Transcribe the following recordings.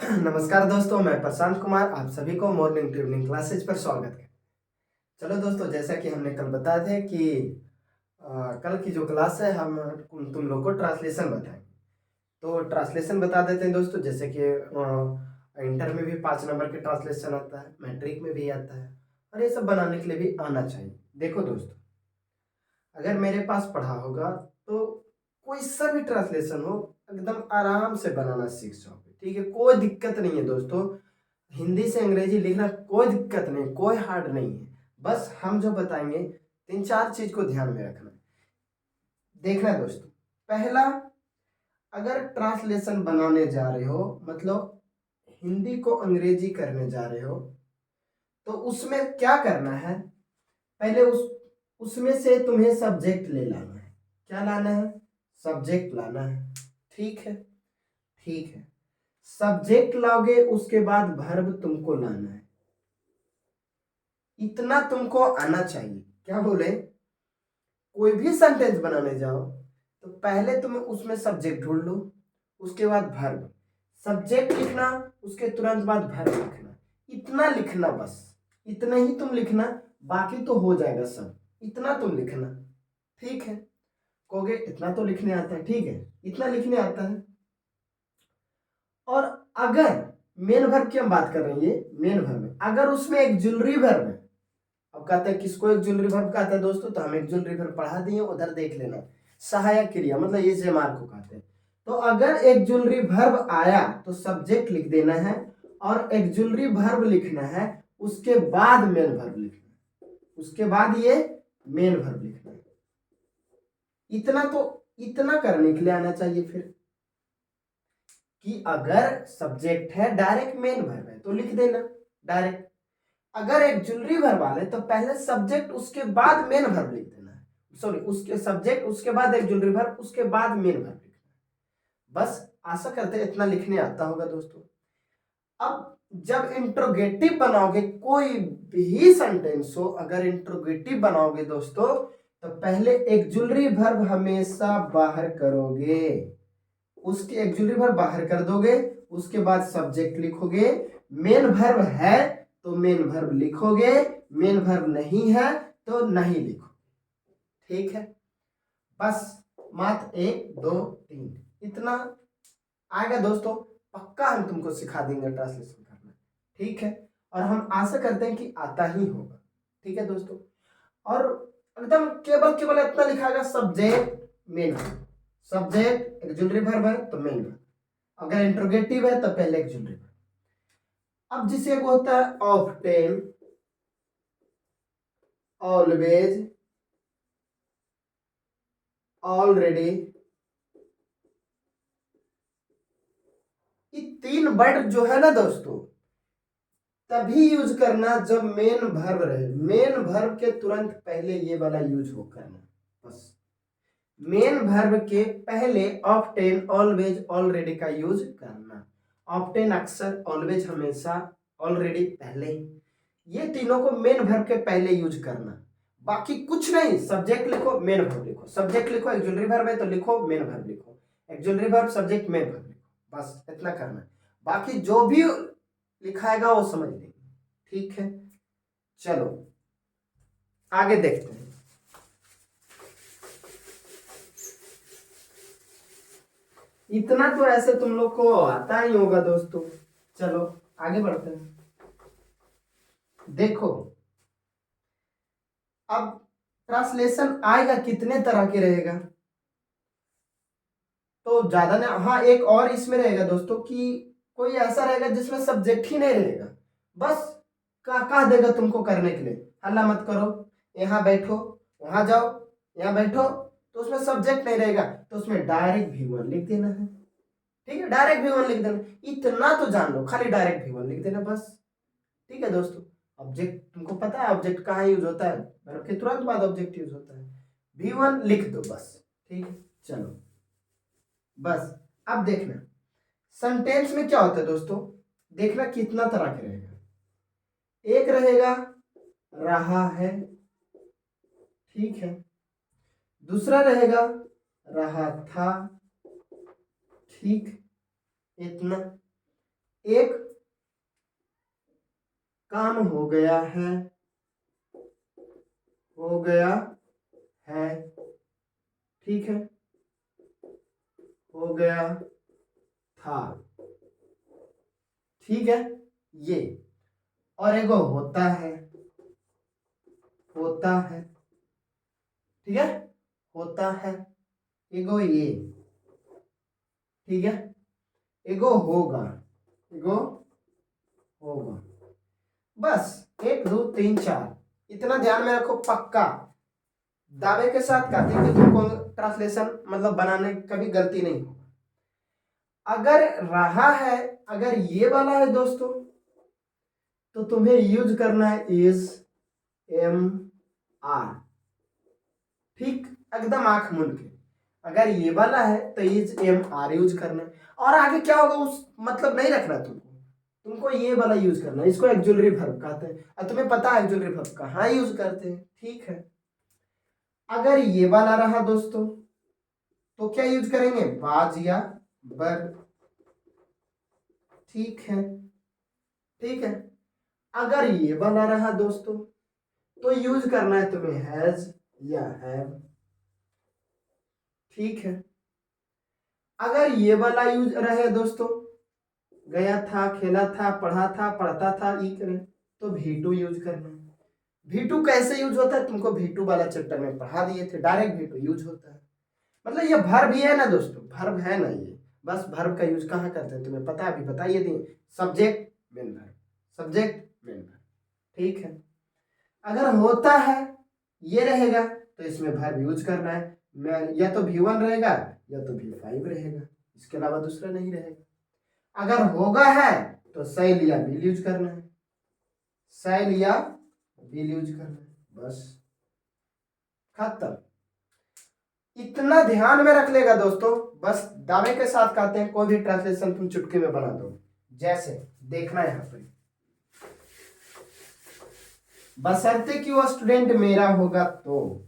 नमस्कार दोस्तों, मैं प्रशांत कुमार आप सभी को मॉर्निंग टू इवनिंग क्लासेज पर स्वागत है। चलो दोस्तों, जैसा कि हमने कल बताया था कि कल की जो क्लास है हम तुम लोग को ट्रांसलेशन बताएंगे। तो ट्रांसलेशन बता देते हैं दोस्तों। जैसे कि इंटर में भी 5 नंबर के ट्रांसलेशन आता है, मैट्रिक में भी आता है, और ये सब बनाने के लिए भी आना चाहिए। देखो दोस्तों, अगर मेरे पास पढ़ा होगा तो कोई सा भी ट्रांसलेशन हो एकदम आराम से बनाना सीख जाओगे। ठीक है, कोई दिक्कत नहीं है दोस्तों। हिंदी से अंग्रेजी लिखना कोई दिक्कत नहीं, कोई हार्ड नहीं है। बस हम जो बताएंगे 3-4 चीज को ध्यान में रखना है। देखना दोस्तों, पहला, अगर ट्रांसलेशन बनाने जा रहे हो, मतलब हिंदी को अंग्रेजी करने जा रहे हो, तो उसमें क्या करना है? पहले उसमें से तुम्हें सब्जेक्ट ले लाना है। क्या लाना है? सब्जेक्ट लाना है। ठीक है, ठीक है। सब्जेक्ट लाओगे, उसके बाद वर्ब तुमको लाना है। इतना तुमको आना चाहिए। क्या बोले? कोई भी सेंटेंस बनाने जाओ तो पहले तुम उसमें सब्जेक्ट ढूंढ लो, उसके बाद वर्ब, सब्जेक्ट लिखना, उसके तुरंत बाद वर्ब लिखना। इतना लिखना, बस इतना ही तुम लिखना, बाकी तो हो जाएगा सब। इतना तुम लिखना। ठीक है, कहोगे इतना तो लिखने आता है। ठीक है, इतना लिखने आता है। और अगर मेन वर्ब की हम बात कर रहे हैं, ये मेन वर्ब है, अगर उसमें एक ज्वेलरी वर्ब है। अब कहते हैं किसको एक ज्वेलरी वर्ब कहता है दोस्तों, तो हम एक ज्वेलरी वर्ब पढ़ा दिए, उधर देख लेना। सहायक क्रिया मतलब ये जेमार को कहते हैं। तो अगर एक ज्वेलरी वर्ब आया तो सब्जेक्ट लिख देना है, और एक ज्वेलरी वर्ब लिखना है, उसके बाद मेन वर्ब लिखना है, उसके बाद ये मेन वर्ब लिखना है। इतना तो, इतना करने के लिए आना चाहिए। फिर कि अगर सब्जेक्ट है, डायरेक्ट मेन वर्ब है, तो लिख देना डायरेक्ट। अगर एक ज्वेलरी वर्ब वाले तो पहले सब्जेक्ट उसके बाद मेन वर्ब लिख देना है। सॉरी, उसके सब्जेक्ट उसके बाद एक ज्वेलरी वर्ब उसके बाद मेन वर्ब लिखना है। बस आशा करते हैं इतना लिखने आता होगा दोस्तों। अब जब इंट्रोगेटिव बनाओगे, कोई भी सेंटेंस हो, अगर इंट्रोगेटिव बनाओगे दोस्तों, तो पहले एक ज्वेलरी वर्ब हमेशा बाहर करोगे। उसके एक्चुअली वर्ब बाहर कर दोगे, उसके बाद सब्जेक्ट लिखोगे। मेन वर्ब है तो मेन वर्ब लिखोगे, मेन वर्ब नहीं है तो नहीं लिखोगे। ठीक है, बस मात्र 1 2 3 इतना आएगा दोस्तों। पक्का हम तुमको सिखा देंगे ट्रांसलेशन करना। ठीक है, और हम आशा करते हैं कि आता ही होगा। ठीक है दोस्तों, और एकदम केवल केवल इतना लिखाएगा, सब्जेक्ट मेन वर्ब, सब्जेक्ट एक ज्वेलरी वर्ब है तो मेन वर्ब, अगर इंट्रोगेटिव है तो पहले एक ज्वेलरी वर्ब। अब जिसे वो होता है ऑफ्टेन, ऑलवेज, ऑलरेडी, ये 3 वर्ड जो है ना दोस्तों, तभी यूज करना जब मेन वर्ब रहे। मेन वर्ब के तुरंत पहले ये वाला यूज हो करना। बस मेन वर्ब के पहले ऑफ्टेन, ऑलवेज, ऑलरेडी का यूज करना। ऑफ्टेन अक्सर, ऑलवेज हमेशा, ऑलरेडी पहले। ये तीनों को मेन वर्ब के पहले यूज करना। बाकी कुछ नहीं, सब्जेक्ट लिखो, मेन वर्ब लिखो, सब्जेक्ट लिखो, एक्सुलरी वर्ब है तो लिखो, मेन वर्ब लिखो, auxiliary verb, subject, main verb लिखो। बस इतना करना। बाकी जो भी लिखाएगा वो समझ लेंगे। ठीक है, चलो आगे देखते हैं। इतना तो ऐसे तुम लोग को आता ही होगा दोस्तों। चलो आगे बढ़ते हैं। देखो, अब ट्रांसलेशन आएगा कितने तरह के रहेगा, तो ज्यादा ना, हाँ एक और इसमें रहेगा दोस्तों कि कोई ऐसा रहेगा जिसमें सब्जेक्ट ही नहीं रहेगा। बस कह देगा तुमको करने के लिए, हल्ला मत करो, यहाँ बैठो, वहां जाओ, यहाँ बैठो, तो उसमें सब्जेक्ट नहीं रहेगा, तो उसमें डायरेक्ट V1 लिख देना है। ठीक है, डायरेक्ट V1 लिख देना। इतना तो जान लो, खाली डायरेक्ट V1 लिख देना बस। ठीक है दोस्तों, ऑब्जेक्ट तुमको पता है ऑब्जेक्ट कहाँ यूज होता है, वर्ब के तुरंत बाद ऑब्जेक्ट यूज होता है। V1 लिख दो बस। ठीक है, चलो बस। अब देखना सेंटेंस में क्या होता है दोस्तों, देखना कितना तरह के रहेगा। एक रहेगा रहा है, ठीक है। दूसरा रहेगा रहा था, ठीक, इतना। एक काम हो गया है, हो गया है, ठीक है, हो गया था, ठीक है, ये। और एगो होता है, होता है, ठीक है, होता है, एगो ये, ठीक है, एगो होगा, एगो होगा। बस 1 2 3 4 इतना ध्यान में रखो, पक्का दावे के साथ कहते हैं कि तुमको ट्रांसलेशन मतलब बनाने कभी गलती नहीं होगा। अगर रहा है, अगर ये वाला है दोस्तों, तो तुम्हें यूज करना है इज एम आर, ठीक, एकदम आंख मूंद के। अगर ये वाला है तो इज एम आर यूज करना है, और आगे क्या होगा उस मतलब नहीं रखना तुमको ये वाला यूज करना है। इसको एक्जुलरी वर्ब कहते हैं, और तुम्हें पता है एक्जुलरी वर्ब कहाँ यूज करते हैं, ठीक है। अगर ये वाला रहा दोस्तों तो क्या यूज करेंगे, बाज या बर, ठीक है, ठीक है। अगर ये वाला रहा दोस्तों तो यूज करना है तुम्हें हैज या हैव, ठीक है। अगर ये वाला यूज रहे दोस्तों, गया था, खेला था, पढ़ा था, पढ़ता था, ई करें तो V2 यूज करना है। V2 कैसे यूज होता है तुमको V2 वाला चैप्टर में पढ़ा दिए थे, डायरेक्ट V2 यूज होता है। मतलब ये भर्ब भी है ना दोस्तों, भर्ब है ना ये, बस भर्ब का यूज कहाँ करते हैं तुम्हें पता है, अभी बताइए दिए, subject main verb, subject main verb, ठीक है। अगर होता है ये रहेगा तो इसमें भर्ब यूज करना है, या तो V1 रहेगा या तो V5 रहेगा, इसके अलावा दूसरा नहीं रहेगा। अगर होगा है तो शैल या विल यूज करना है, शैल या विल यूज करना है, बस खत्म। इतना ध्यान में रख लेगा दोस्तों, बस दावे के साथ कहते हैं कोई भी ट्रांसलेशन तुम चुटकी में बना दो। जैसे देखना है यहाँ पे, बशर्ते कि वो स्टूडेंट मेरा होगा तो,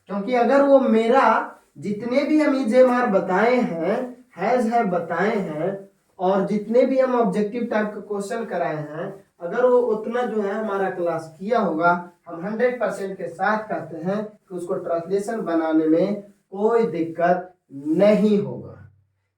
क्योंकि अगर वो मेरा जितने भी हम इजेमार बताए हैं, हैज है बताए हैं, और जितने भी हम ऑब्जेक्टिव टाइप का क्वेश्चन कराए हैं, अगर वो उतना जो है हमारा क्लास किया होगा, हम 100% के साथ कहते हैं कि उसको ट्रांसलेशन बनाने में कोई दिक्कत नहीं होगा।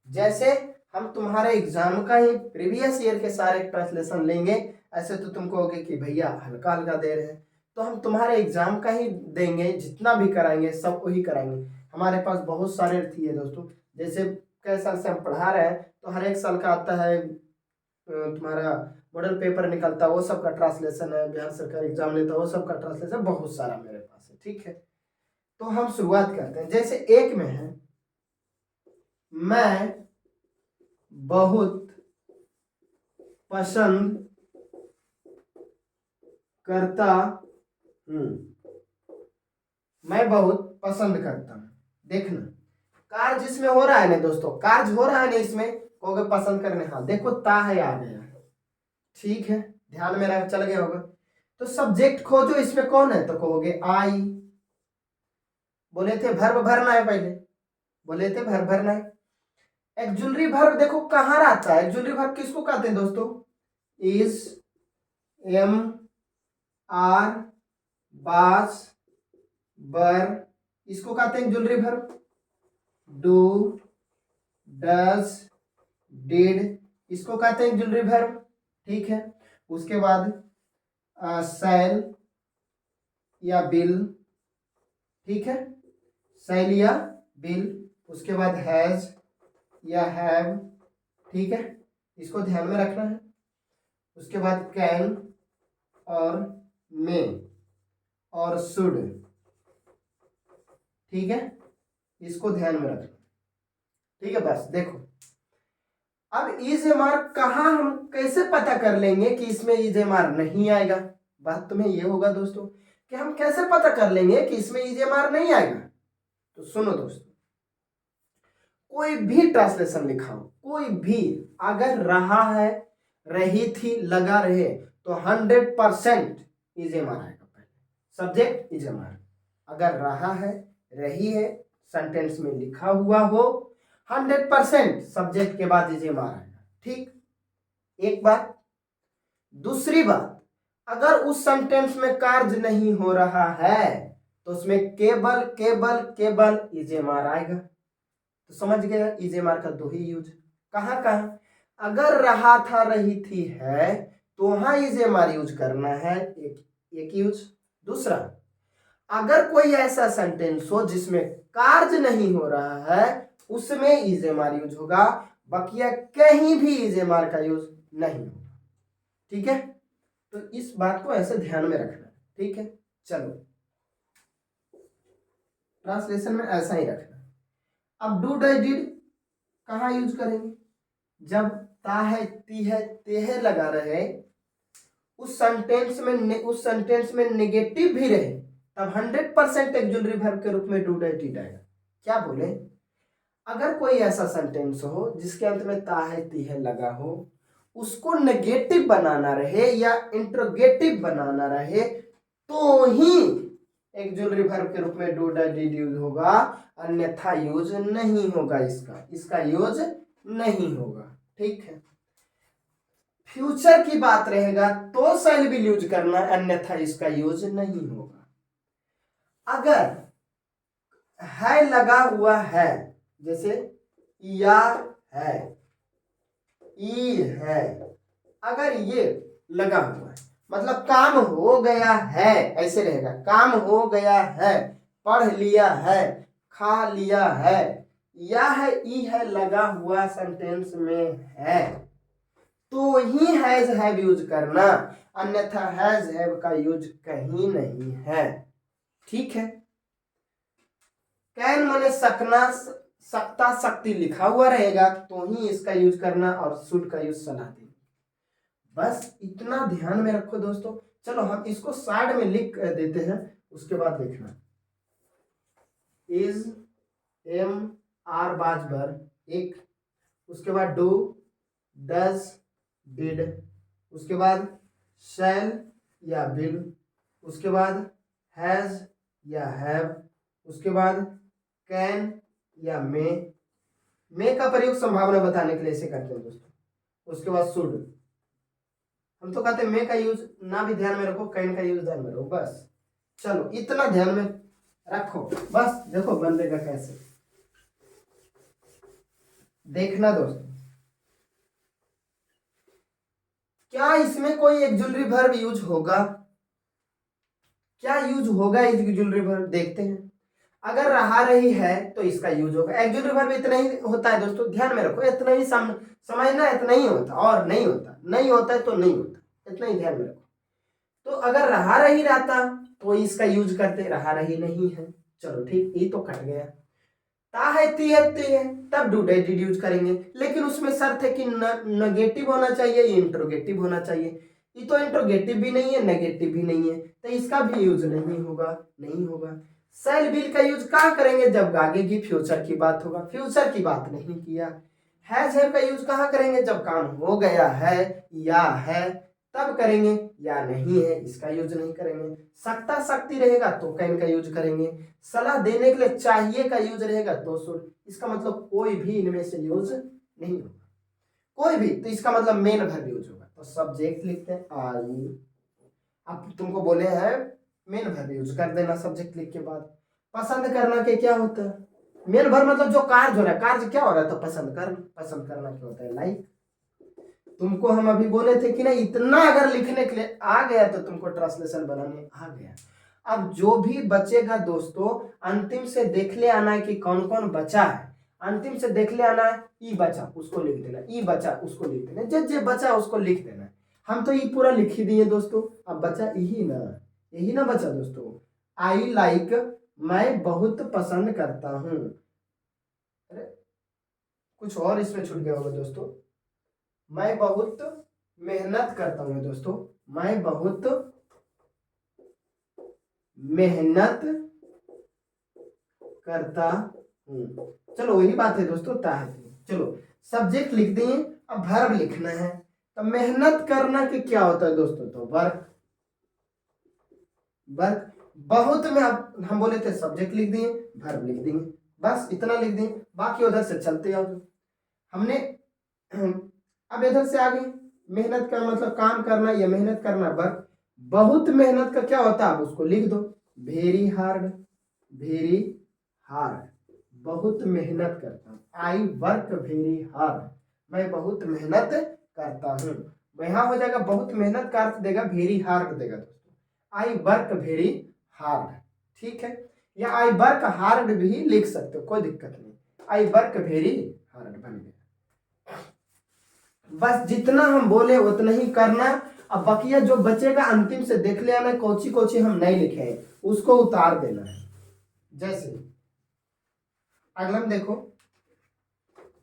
जैसे हम तुम्हारे एग्जाम का ही प्रीवियस ईयर के सारे ट्रांसलेशन लेंगे, ऐसे तो तुम कहोगे कि भैया हल्का हल्का दे रहे हैं, तो हम तुम्हारे एग्जाम का ही देंगे, जितना भी कराएंगे सब वही कराएंगे। हमारे पास बहुत सारे थी है दोस्तों, जैसे कई साल से हम पढ़ा रहे हैं, तो हर एक साल का आता है तुम्हारा मॉडल पेपर निकलता है, वो सब का ट्रांसलेशन है, बिहार सरकार एग्जाम लेता है वो सब का ट्रांसलेशन बहुत सारा मेरे पास है, ठीक है। तो हम शुरुआत करते हैं, जैसे एक में है, मैं बहुत पसंद करता हूं, मैं बहुत पसंद करता हूं। देखना कार्य जिसमें हो रहा है ना दोस्तों, कार्य हो रहा है ना इसमें, कहोगे पसंद करने, हाँ देखो ता है आ गया, ठीक है, ध्यान में रख, चल गया होगा। तो सब्जेक्ट खोजो, इसमें कौन है, तो कहोगे आई। बोले थे वर्ब भरना है, पहले बोले थे वर्ब भरना है। एक्जुलरी वर्ब देखो कहाँ रहता है, एक्जुलरी वर्ब किसको कहते हैं दोस्तों, इज, एम आर, बास, बर, इसको कहते हैं auxiliary verb. Do, does, did, इसको कहते हैं एक्जुलरी वर्ब, ठीक है। उसके बाद शैल या बिल, ठीक है, शैल या बिल। उसके बाद हैज या हैव, ठीक है, इसको ध्यान में रखना है। उसके बाद कैन और मे और शुड, ठीक है, इसको ध्यान में रखना, ठीक है। बस देखो अब इजेमार कहाँ हम कैसे पता कर लेंगे कि इसमें इजेमार नहीं आएगा, बात तुम्हें ये होगा दोस्तों कि हम कैसे पता कर लेंगे कि इसमें इजेमार नहीं आएगा। तो सुनो दोस्तों, कोई भी ट्रांसलेशन लिखा हो, कोई भी अगर रहा है, रही थी, लगा रहे, तो 100% इजेमार आएगा। पहले सब्जेक्ट इजेमार, अगर रहा है, रही है, सेंटेंस में लिखा हुआ हो, 100% सब्जेक्ट के बाद इजेमार आएगा, ठीक। एक बात। दूसरी बात, अगर उस सेंटेंस में कार्य नहीं हो रहा है तो उसमें केवल केवल केवल इजेमार आएगा। तो समझ गया, इजेमार का दो ही यूज। कहाँ कहाँ? अगर रहा था रही थी है तो वहां इजेमार यूज करना है, एक यूज। दूसरा, अगर कोई ऐसा सेंटेंस हो जिसमें कार्य नहीं हो रहा है उसमें इजेमार यूज होगा, बकिया कहीं भी इजेमार का यूज नहीं होगा। ठीक है, तो इस बात को ऐसे ध्यान में रखना। ठीक है, चलो ट्रांसलेशन में ऐसा ही रखना। अब डू डाई डिड कहाँ यूज करेंगे? जब ता है ती है ते है लगा रहे, उस सेंटेंस में नेगेटिव भी रहे, तब 100% एक्जुलरी वर्ब के रूप में डू डाई डिड आएगा। क्या बोले? अगर कोई ऐसा सेंटेंस हो जिसके अंत में ता है ती है लगा हो, उसको नेगेटिव बनाना रहे या इंट्रोगेटिव बनाना रहे तो ही एक्जुलरी वर्ब के रूप में डू डाई डिड यूज होगा, अन्यथा यूज नहीं होगा। इसका यूज नहीं होगा। ठीक है, फ्यूचर की बात रहेगा तो शैल विल यूज करना, अन्यथा इसका यूज नहीं होगा। अगर है लगा हुआ है, जैसे या है, ई है, अगर ये लगा हुआ है मतलब काम हो गया है, ऐसे रहेगा। काम हो गया है, पढ़ लिया है, खा लिया है, या है ई है लगा हुआ सेंटेंस में है तो ही हैज हैव यूज करना, अन्यथा हैज हैव का यूज कहीं नहीं है। ठीक है, कैन माने सकना, सकता शक्ति लिखा हुआ रहेगा तो ही इसका यूज करना, और शुड का यूज सलाह देना। बस इतना ध्यान में रखो दोस्तों। चलो हम इसको साइड में लिख देते हैं, उसके बाद देखना। इज एम आर बाजबर एक, उसके बाद डू डज डिड, उसके बाद शैल या विल, उसके बाद हैज या हैव, उसके बाद कैन या मे का प्रयोग संभावना बताने के लिए ऐसे करते हैं दोस्तों। उसके बाद शुड, हम तो कहते हैं मे का यूज ना भी ध्यान में रखो, कैन का यूज ध्यान में रखो। बस चलो इतना ध्यान में रखो, बस देखो बनेगा कैसे, देखना दोस्तों। क्या इसमें कोई एक्जुलरी वर्ब यूज होगा? क्या यूज होगा एक्जुलरी वर्ब? देखते हैं। अगर रहा रही है तो इसका यूज होगा। एक्जुलरी वर्ब इतना ही होता है दोस्तों, ध्यान में रखो, इतना ही समझना, इतना ही होता और नहीं होता, नहीं होता है तो नहीं होता, इतना ही ध्यान में रखो। तो अगर रहा रही रहता तो इसका यूज करते, रहा रही नहीं है, चलो ठीक, ये तो कट गया। ता है ती है ते है, तब डू डाई डिड यूज करेंगे, लेकिन उसमें शर्त है कि नेगेटिव होना चाहिए, इंट्रोगेटिव होना चाहिए। ये तो इंट्रोगेटिव भी नहीं है, नेगेटिव भी नहीं है, तो इसका भी यूज नहीं होगा, नहीं होगा। शैल विल का यूज कहाँ करेंगे? जब आगे की फ्यूचर की बात होगा, फ्यूचर की बात नहीं किया। हैज हैव का यूज कहाँ करेंगे? जब काम हो गया है या है तब करेंगे, या नहीं है इसका यूज नहीं करेंगे। सकता शक्ति रहेगा तो कैन का यूज करेंगे, सलाह देने के लिए चाहिए का यूज रहेगा तो शुड। इसका मतलब कोई भी इनमें से यूज नहीं होगा, कोई भी। तो इसका मतलब मेन वर्ब यूज होगा। तो सब्जेक्ट लिखते हैं आई, अब तुमको बोले हैं मेन वर्ब यूज कर देना सब्जेक्ट लिख के बाद। पसंद करना के क्या होता है? मेन वर्ब मतलब जो कार्य हो रहा है, कार्य क्या हो रहा है? तो पसंद करना, पसंद करना क्या होता है? लाइक। तुमको हम अभी बोले थे कि ना इतना अगर लिखने के लिए आ गया तो तुमको ट्रांसलेशन बनाने आ गया। अब जो भी बचेगा दोस्तों, अंतिम से देख ले आना है कि कौन कौन बचा है। अंतिम से देख ले आना है, ई बचा उसको लिख देना, ई बचा उसको लिख देना, जो बचा उसको लिख देना। हम तो ये पूरा लिख ही दिए दोस्तों, अब बचा यही ना, यही ना बचा दोस्तों। आई लाइक, मैं बहुत पसंद करता हूँ। अरे कुछ और इसमें छूट गया होगा दोस्तों। मैं बहुत मेहनत करता हूँ दोस्तों, मैं बहुत मेहनत करता हूँ। चलो वही बात है दोस्तों, चलो सब्जेक्ट लिख दिए, अब वर्ब लिखना है। तो मेहनत करना के क्या होता है दोस्तों? तो वर्क, वर्क। बहुत में अब हम बोले थे सब्जेक्ट लिख दिए, वर्ब लिख दिए, बस इतना लिख दिए, बाकी उधर से चलते आओ। हमने अब इधर से आगे मेहनत का मतलब काम करना या मेहनत करना। वर्क, बहुत मेहनत का क्या होता है, आप उसको लिख दो, वेरी हार्ड, वेरी हार्ड, बहुत मेहनत करता हूँ, आई वर्क वेरी हार्ड, मैं बहुत मेहनत करता हूँ। यहाँ हो जाएगा बहुत मेहनत का अर्थ देगा वेरी हार्ड देगा दोस्तों, आई वर्क वेरी हार्ड, ठीक है। या आई वर्क हार्ड भी लिख सकते हो, कोई दिक्कत नहीं, आई वर्क वेरी हार्ड बन गया। बस जितना हम बोले उतना ही करना। अब बकिया जो बचेगा अंतिम से देख ले आना, कोची कोची हम नहीं लिखे हैं उसको उतार देना है। जैसे अगला में देखो,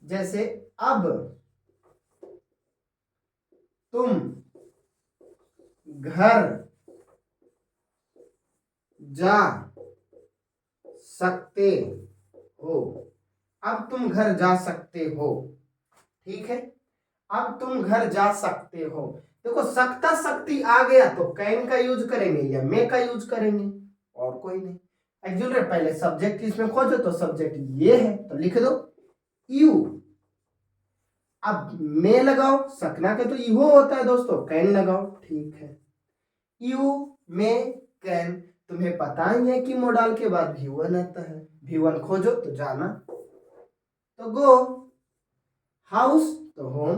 जैसे अब तुम घर जा सकते हो, अब तुम घर जा सकते हो, ठीक है। अब तुम घर जा सकते हो, देखो सकता शक्ति आ गया तो कैन का यूज करेंगे या मे का यूज करेंगे, और कोई नहीं। एक्चुअली पहले सब्जेक्ट इसमें खोजो तो सब्जेक्ट ये है तो लिख दो यू। अब मे लगाओ, सकना के तो यू होता है दोस्तों, कैन लगाओ, ठीक है। यू मे कैन, तुम्हें पता ही है कि मोडाल के बाद V1 आता है, V1 खोजो तो जाना, तो गो, हाउस तो होम,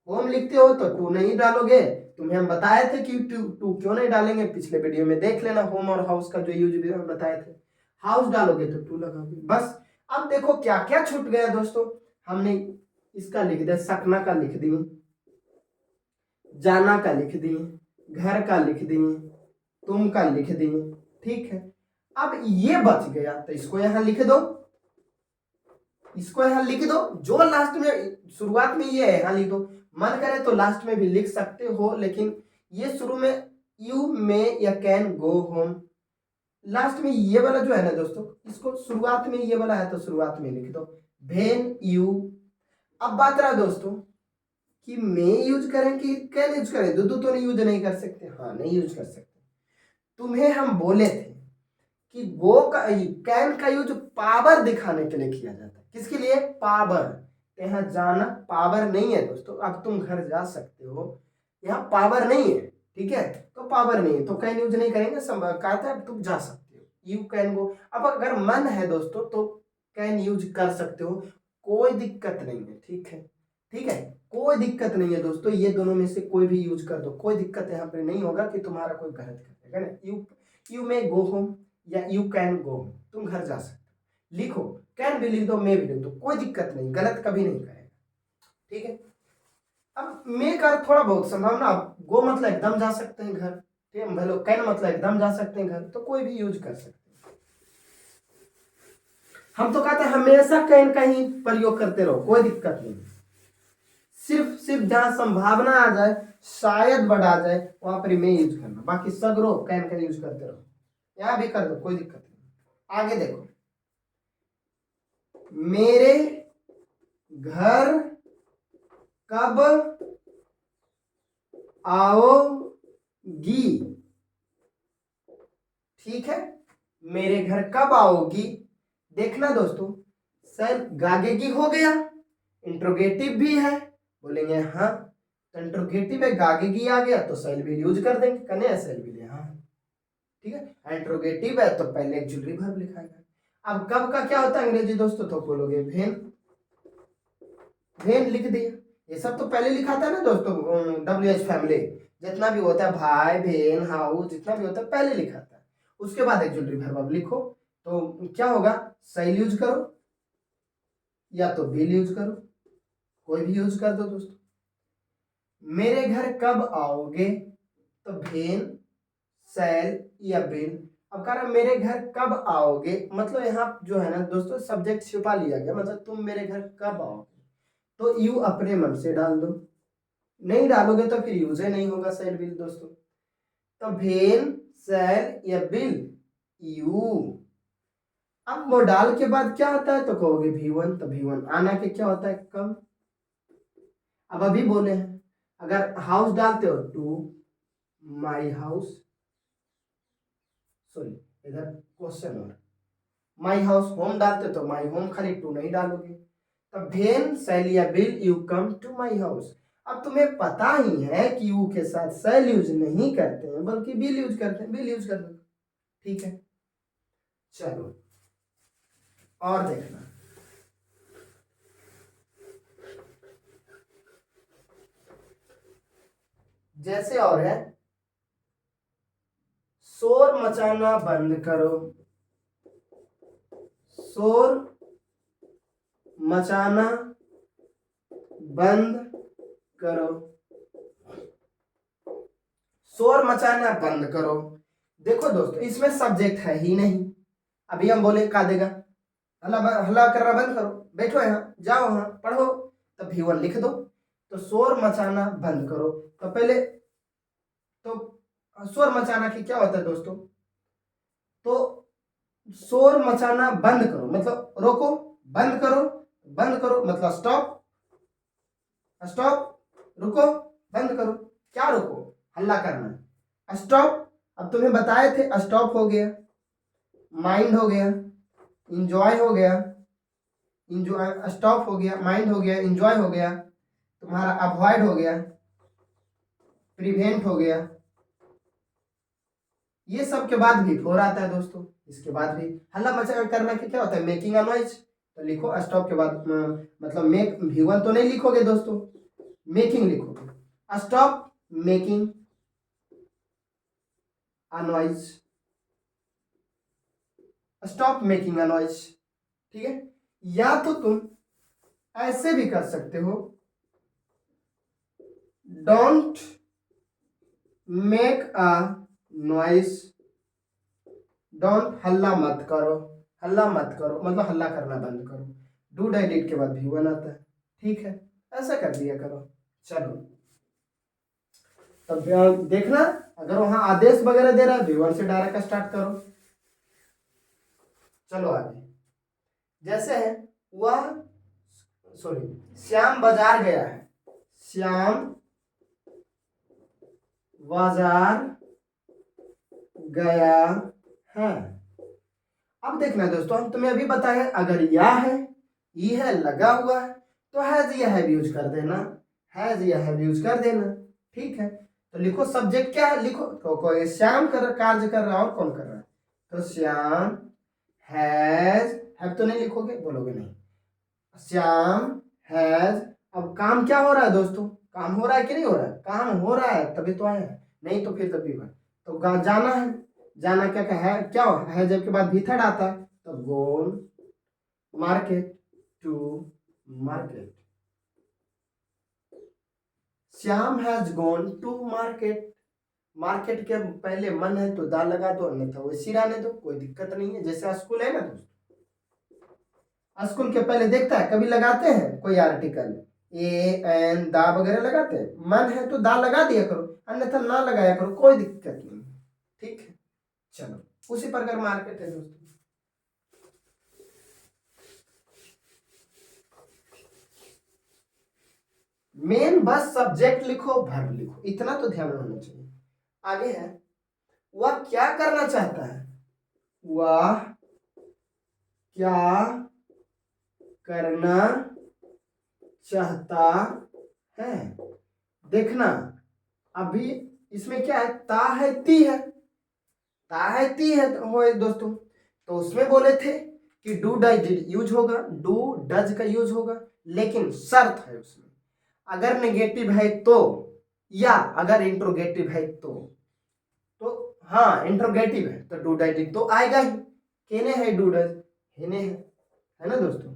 होम लिखते हो तो टू नहीं डालोगे, तुम्हें हम बताए थे कि टू क्यों नहीं डालेंगे, पिछले वीडियो में देख लेना, होम और हाउस का जो यूज भी हम बताए थे। हाउस डालोगे तो टू लगाओगे, बस। अब देखो क्या क्या छूट गया दोस्तों, हमने इसका लिख दिया, सकना का लिख दिए, जाना का लिख दिए, घर का लिख दिए, तुम का लिख दिए, ठीक है। अब ये बच गया तो इसको यहां लिख दो, इसको यहां लिख दो, जो लास्ट में शुरुआत में ये है यहां लिख दो, मन करे तो लास्ट में भी लिख सकते हो, लेकिन ये शुरू में यू मे या कैन गो होम, लास्ट में ये वाला जो है ना दोस्तों, इसको शुरुआत में ये वाला है तो शुरुआत में लिख दो, वेन यू। अब बात रहा दोस्तों कि मे यूज करें कि कैन यूज करें, दो तो नहीं यूज नहीं कर सकते, हाँ नहीं यूज कर सकते। तुम्हें हम बोले थे कि गो का कैन का यूज पावर दिखाने के लिए किया जाता है, किसके लिए, पावर, यहाँ जाना पावर नहीं है दोस्तों, अब तुम घर जा सकते हो, यहाँ पावर नहीं है, ठीक है, तो पावर नहीं है तो कैन यूज नहीं करेंगे, कहता है तुम जा सकते हो, यू कैन गो। अब अगर मन है दोस्तों तो कैन यूज कर सकते हो, कोई दिक्कत नहीं है, ठीक है, ठीक है, कोई दिक्कत नहीं है दोस्तों, ये दोनों में से कोई भी यूज कर दो, कोई दिक्कत यहाँ पे नहीं होगा कि तुम्हारा कोई गलत करेगा ना। यू मे गो होम या यू कैन गो होम, तुम घर जा सकते हो, लिखो, कैन भी लिख दो, मे भी लिख दो, कोई दिक्कत नहीं, गलत कभी नहीं करेगा, ठीक है। अब मे का थोड़ा बहुत संभावना, गो मतलब एकदम जा सकते हैं घर, ठीक है, भले कैन मतलब एकदम जा सकते हैं घर, तो कोई भी यूज कर सकते हैं। हम तो कहते हैं हमेशा कैन का ही प्रयोग करते रहो, कोई दिक्कत नहीं, सिर्फ जहां संभावना आ जाए, शायद बढ़ा जाए, वहां पर मे यूज करना, बाकी सगरो कैन का यूज करते रहो, यहां भी कर दो, कोई दिक्कत नहीं। आगे देखो, मेरे घर कब आओगी, ठीक है, मेरे घर कब आओगी, देखना दोस्तों, सर गागेगी हो गया, इंट्रोगेटिव भी है, बोलेंगे हाँ, तो इंट्रोगेटिव है, गागेगी आ गया तो सेल भी यूज कर देंगे, कने सेल भी हाँ, ठीक है। इंट्रोगेटिव है तो पहले एक्चुअली वर्ब लिखा है। अब कब का क्या होता है अंग्रेजी दोस्तों, तो बोलोगे वेन, वेन लिख दिया, ये सब तो पहले लिखा था ना दोस्तों, WH फैमिली जितना भी होता है, भाई बहन हाउस जितना भी होता है पहले लिखा था, उसके बाद एक्चुअली वर्ब अब लिखो, तो क्या होगा, सेल यूज करो या तो बिल यूज करो, कोई भी यूज कर दो दोस्तों। मेरे घर कब आओगे, तो भेन, सेल या बिल। अब कह रहा मेरे घर कब आओगे, मतलब यहाँ जो है ना दोस्तों सब्जेक्ट छिपा लिया गया, मतलब तुम मेरे घर कब आओगे, तो यू अपने मन से डाल दो, नहीं डालोगे तो फिर यूज ही नहीं होगा सेल बिल दोस्तों, तो भेन सेल या बिल यू। अब मोडाल के बाद क्या आता है, तो कहोगे V1, तो V1 आना के क्या होता है, कम। अब अभी बोले हैं अगर हाउस डालते हो टू माई हाउस, सॉरी इधर क्वेश्चन और माई हाउस, होम डालते तो माई होम, खाली टू नहीं डालोगे, तब भेन सेल या will you come to my house. अब तुम्हें पता ही है कि यू के साथ सेल यूज नहीं करते हैं बल्कि बिल यूज करते हैं, बिल यूज करते हैं। ठीक है, चलो और देखना। जैसे और है, शोर मचाना बंद करो, शोर मचाना बंद करो, शोर मचाना बंद करो। देखो दोस्तों, इसमें सब्जेक्ट है ही नहीं। अभी हम बोले का देगा, हल्ला हल्ला करना बंद करो, बैठो यहाँ, जाओ वहां पढ़ो, तो V1 लिख दो। तो शोर मचाना बंद करो, तो पहले तो शोर मचाना की क्या होता है दोस्तों? तो शोर मचाना बंद करो मतलब रोको, बंद करो, बंद करो मतलब स्टॉप, स्टॉप, रुको, बंद करो। क्या रुको? हल्ला करना। स्टॉप, अब तुम्हें बताए थे, स्टॉप हो गया, माइंड हो गया, इंजॉय हो गया, इंजॉय, स्टॉप हो गया, माइंड हो गया, इंजॉय हो गया, तुम्हारा अवॉइड हो गया, प्रिवेंट हो गया। ये सब के बाद भी फोर आता है दोस्तों। इसके बाद भी हल्ला मचा करना के क्या होता है? Making a noise. तो लिखो स्टॉप के बाद मतलब मेक, V1 तो नहीं लिखोगे दोस्तों, मेकिंग लिखोगे। Stop making a noise, stop making a noise. ठीक है, या तो तुम ऐसे भी कर सकते हो, don't make a noise, don't, हल्ला मत करो, हल्ला मत करो मतलब हल्ला करना बंद करो। डू डाई डिड के बाद V1 आता है। ठीक है, ऐसा कर दिया करो। चलो तब देखना, अगर वहां आदेश वगैरह दे रहा है V1 से डायरेक्ट स्टार्ट करो। चलो आगे, जैसे है वह, सॉरी, श्याम बाजार गया है, श्याम बाजार गया है। अब देखना दोस्तों, हम तुम्हें अभी बताए अगर या है, ई है, लगा हुआ है, तो हैज या हैव यूज कर देना, हैज या हैव यूज कर देना। ठीक है, तो लिखो सब्जेक्ट क्या है, लिखो तो कोई श्याम कर कार्य कर रहा है और कौन कर रहा है? तो श्याम हैज, हैव तो नहीं लिखोगे, बोलोगे नहीं, श्याम हैज। अब काम क्या हो रहा है दोस्तों? काम हो रहा है कि नहीं हो रहा है? काम हो रहा है तभी तो आया है, नहीं तो फिर तभी बात। तो जाना है, जाना क्या है, क्या है जब के बाद भी थर्ड आता है, तो gone market, to market. Shyam has gone to market. Market के पहले मन है तो दा लगा दो, अन्यथा वैसी रहने दो, कोई दिक्कत नहीं है। जैसे स्कूल है ना दोस्तों, स्कूल के पहले देखता है, कभी लगाते हैं कोई आर्टिकल, ए एन दा वगैरह लगाते हैं, मन है तो दा लगा दिया करो, अन्यथा ना लगाया करो, कोई दिक्कत नहीं। ठीक है, चलो उसी प्रकार मार्केट है दोस्तों। मेन बस सब्जेक्ट लिखो, वर्ब लिखो, इतना तो ध्यान होना चाहिए। आगे है, वह क्या करना चाहता है, वह क्या करना चाहता है। देखना, अभी इसमें क्या है, ता है ती है, ता है ती है हो दोस्तों। तो उसमें बोले थे कि डू डाई डिड यूज होगा, डू डज का यूज होगा, लेकिन शर्त है उसमें, अगर नेगेटिव है तो, या अगर इंट्रोगेटिव है तो हाँ इंट्रोगेटिव है तो डू डाई डिड तो आएगा ही। केने है डू डज, हेने है ना दोस्तों।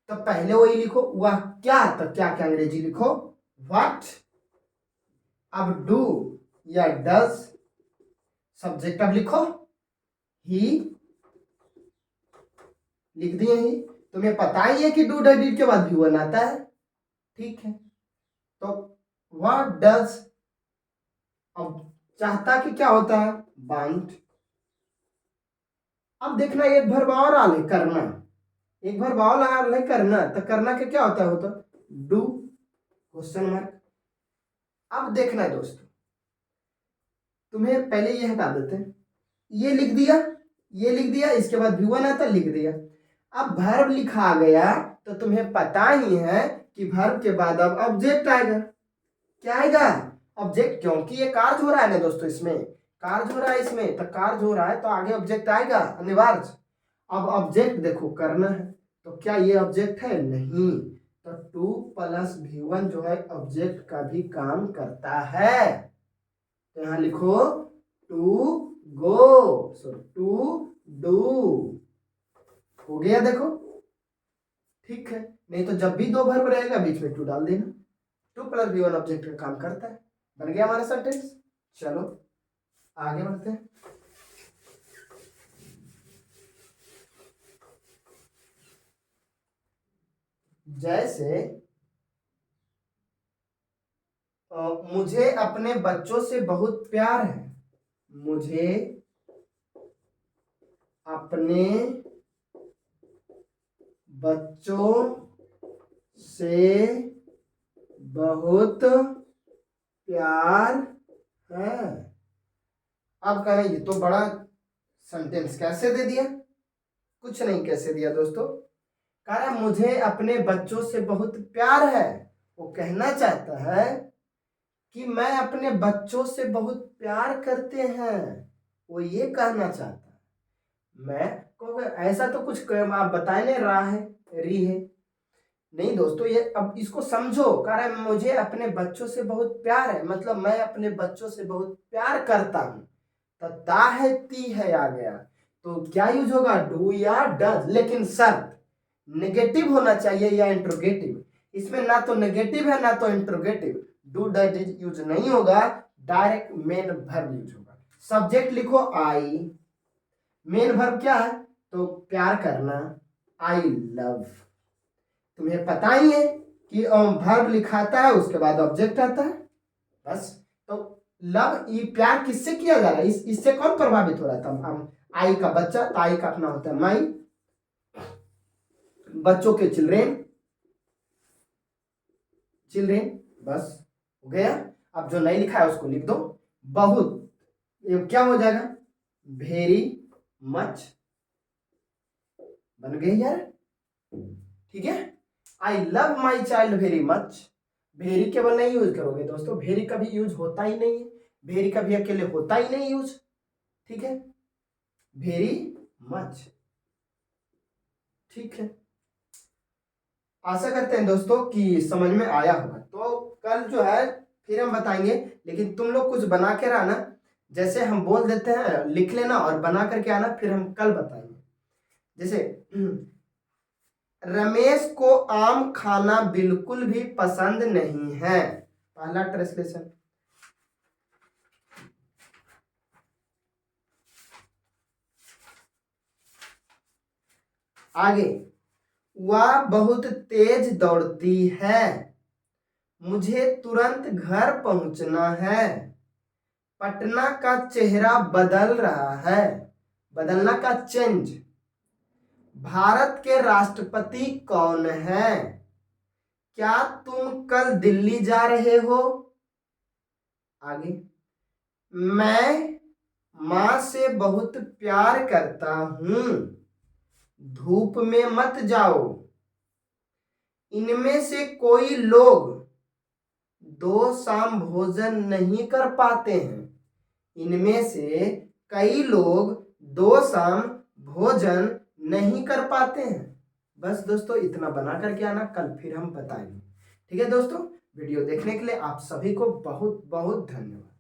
तो पहले वही लिखो, वह क्या, तो क्या क्या अंग्रेजी लिखो, व्हाट। अब डू या डज, सब्जेक्ट अब लिखो ही, लिख दिए ही। तुम्हें पता ही है कि डू डाई डिड के बाद V1 आता है। ठीक है, तो व्हाट डज, अब चाहता कि क्या होता है, वांट। अब देखना एक वर्ब और आ ले, करना, एक वर्ब और आ ले, करना। तो करना के क्या होता है, होता डू, क्वेश्चन मार्क। अब देखना दोस्तों, तुम्हें पहले ये हटा देते हैं, ये लिख दिया, ये लिख दिया, इसके बाद V1 आता, लिख दिया। अब वर्ब लिखा गया तो तुम्हें पता ही है कि वर्ब के बाद अब ऑब्जेक्ट आएगा। क्या आएगा? ऑब्जेक्ट, क्योंकि ये कार्य हो रहा है ना दोस्तों, इसमें कार्य हो रहा है, इसमें तो कार्य हो रहा है तो आगे ऑब्जेक्ट आएगा अनिवार्य। अब ऑब्जेक्ट देखो करना है, तो क्या ये ऑब्जेक्ट है? नहीं। तो 2 + V1 जो है ऑब्जेक्ट का भी काम करता है। तो यहां लिखो to go, so to do. हो गया देखो, ठीक है। नहीं तो जब भी 2 वर्ब रहेगा बीच में 2 डाल देना। 2 + V1 ऑब्जेक्ट का काम करता है। बन गया हमारा सेंटेंस। चलो आगे बढ़ते हैं। जैसे मुझे अपने बच्चों से बहुत प्यार है। मुझे अपने बच्चों से बहुत प्यार है। अब कहेंगे तो बड़ा सेंटेंस कैसे दे दिया? कुछ नहीं कैसे दिया दोस्तों, कह रहा मुझे अपने बच्चों से बहुत प्यार है। वो कहना चाहता है कि मैं अपने बच्चों से बहुत प्यार करते हैं, वो ये कहना चाहता है। मैं को ऐसा तो कुछ आप बता नहीं रहा है, री है नहीं दोस्तों। ये अब इसको समझो, कह रहा है मुझे अपने बच्चों से बहुत प्यार है, मतलब मैं अपने बच्चों से बहुत प्यार करता हूं। तो ता है, ती है आ गया, तो क्या यूज होगा? डू या डज, लेकिन शर्त नेगेटिव होना चाहिए या इंट्रोगेटिव। इसमें ना तो नेगेटिव है ना तो इंट्रोगेटिव। डू डज यूज नहीं होगा, डायरेक्ट मेन वर्ब यूज होगा। सब्जेक्ट लिखो आई, मेन वर्ब क्या है? तो प्यार करना, आई लव। तुम्हें पता ही है कि वर्ब लिखाता है उसके बाद ऑब्जेक्ट आता है, बस। तो लव, ये प्यार किससे किया जा रहा है? इससे कौन प्रभावित हो रहा था? हम आई का बच्चा, तो आई का अपना होता है माई, बच्चों के चिल्ड्रेन, चिल्ड्रेन, बस हो गया। अब जो नहीं लिखा है उसको लिख दो। बहुत, ये क्या हो जाएगा? Very much. बन गई यार, ठीक है। I love my child very much. Very केवल नहीं यूज करोगे दोस्तों, वेरी कभी यूज होता ही नहीं है, वेरी कभी अकेले होता ही नहीं यूज, ठीक है। वेरी मच, ठीक है। आशा करते हैं दोस्तों कि समझ में आया होगा। तो कल जो है फिर हम बताएंगे, लेकिन तुम लोग कुछ बना के रहना, जैसे हम बोल देते हैं लिख लेना और बना करके आना, फिर हम कल बताएंगे। जैसे रमेश को आम खाना बिल्कुल भी पसंद नहीं है, पहला ट्रांसलेशन। आगे, वह बहुत तेज दौड़ती है। मुझे तुरंत घर पहुंचना है। पटना का चेहरा बदल रहा है, बदलना का चेंज। भारत के राष्ट्रपति कौन है? क्या तुम कल दिल्ली जा रहे हो? आगे, मैं मां से बहुत प्यार करता हूं, धूप में मत जाओ। इनमें से कोई लोग 2 शाम भोजन नहीं कर पाते हैं। इनमें से कई लोग 2 शाम भोजन नहीं कर पाते हैं। बस दोस्तों इतना बना करके आना, कल फिर हम बताएंगे, ठीक है दोस्तों। वीडियो देखने के लिए आप सभी को बहुत बहुत धन्यवाद।